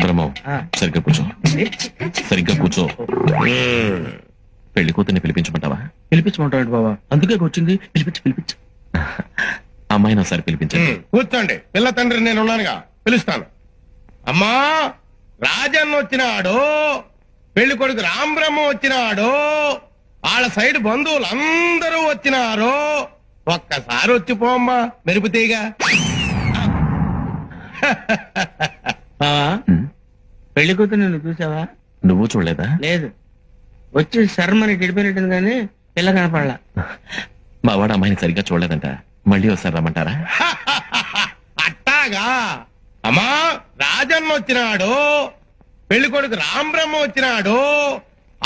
బ్రహ్మం సరిగ్గా కూర్చో, సరిగ్గా కూర్చో. పెళ్లి కూతుర్ని పిలిపించమంటావా? పిలిపించమంటాడు బాబా, అందుకే వచ్చింది. పిలిపించు. అమ్మాయిని ఒకసారి పిలిపించండి. కూర్చోండి, పిల్ల తండ్రి నేను ఉన్నానుగా, పిలుస్తాను. అమ్మా, రాజన్న వచ్చినాడు, పెళ్లి కొడుకు రాంబ్రహ్మ వచ్చినాడు, వాళ్ళ సైడ్ బంధువులు అందరూ వచ్చినారు. ఒక్కసారి వచ్చిపోమ్మా మెరుపుతీగా. పెళ్లి కూతురు నువ్వు చూసావా? నువ్వు చూడలేదా? లేదు, వచ్చి శర్మని గడిపోయినట్టుంది కానీ పిల్ల కనపడలా. మా వాడు అమ్మాయిని సరిగ్గా చూడలేదంట, మళ్ళీ ఒకసారి రమ్మంటారా? అట్టాగా. అమ్మా, రాజన్న వచ్చినాడు, పెళ్లి కొడుకు రాంబ్రహ్మ వచ్చినాడు,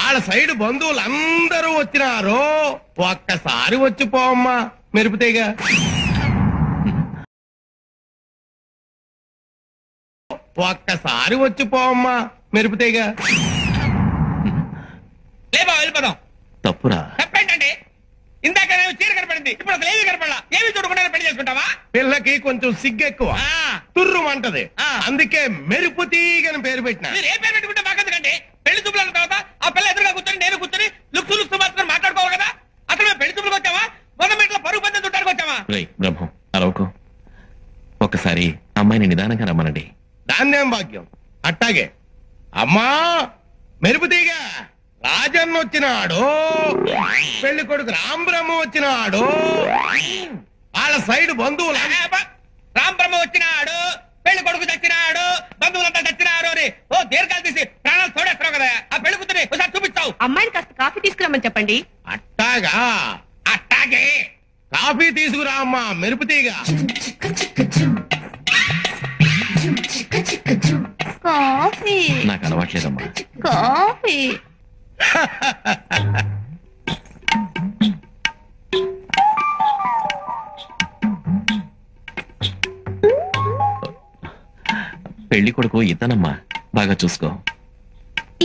వాళ్ళ సైడ్ బంధువులు అందరూ వచ్చినారు. ఒక్కసారి వచ్చిపోమ్మా మెరుపుతీగా. ఒక్కసారి వచ్చిపోమ్మా మెరుపుతీగా. లేబా వెళ్ళిపోదాం. తప్పురా. తప్పేంటండి? ఇందాక చీర కనపడింది, ఇప్పుడు అసలు ఏమి కనపడలా. ఏమి చూడకుండా పెళ్లి చేసుకుంటావా? పిల్లకి కొంచెం సిగ్గెక్కువ, తుర్రుమంటది, అందుకే మెరుపుతీగని పేరు పెట్టిన. మీరు ఏ పేరు పెట్టుకుంటే మాకెందుకండి? పెళ్లి చూపుల తర్వాత ఆ పిల్ల ఎదురుగా కూర్చొని నేను కూర్చొని లుక్స్ మాత్రం మాట్లాడుకోవాలి కదా. అసలు మేము పెళ్లి చూపులకు వచ్చావా, మొదటి పరుగు పందెం చుట్టానికి వచ్చావా? బ్రహ్మం అరవకు, ఒక్కసారి అమ్మాయిని నిదానంగా రమ్మనండి. ధాన్యం భాగ్యం. అట్టాగే. అమ్మా మెరుపుతీగ, రాజన్న వచ్చినాడు, పెళ్లి కొడుకు రాంబ్రహ్మ వచ్చినాడు, వాళ్ళ సైడ్ బంధువులు. రాంబ్రహ్మ వచ్చినాడు, పెళ్లి కొడుకు చచ్చినాడు, బంధువులంతా చచ్చినారు అని ఓ దీర్ఘాలు తీసి ప్రాణాలు తోడేస్తున్నావు కదా. ఆ పెళ్లి కూతురి ఒకసారి చూపించావు. అమ్మాయిని కాస్త కాఫీ తీసుకురమ్మని చెప్పండి. అట్టాగా. అట్టాగే. కాఫీ తీసుకురా అమ్మా మెరుపుతీగ. కాఫీ. నాకు అలవాట్లేదమ్మా. కాఫీ. పెళ్లి కొడుకు ఇతనమ్మా, బాగా చూసుకో.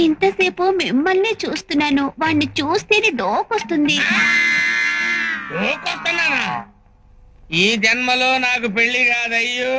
ఇంతసేపు మిమ్మల్ని చూస్తున్నాను, వాణ్ణి చూస్తేనే డోకొస్తుంది. ఈ జన్మలో నాకు పెళ్లి కాదయ్యో.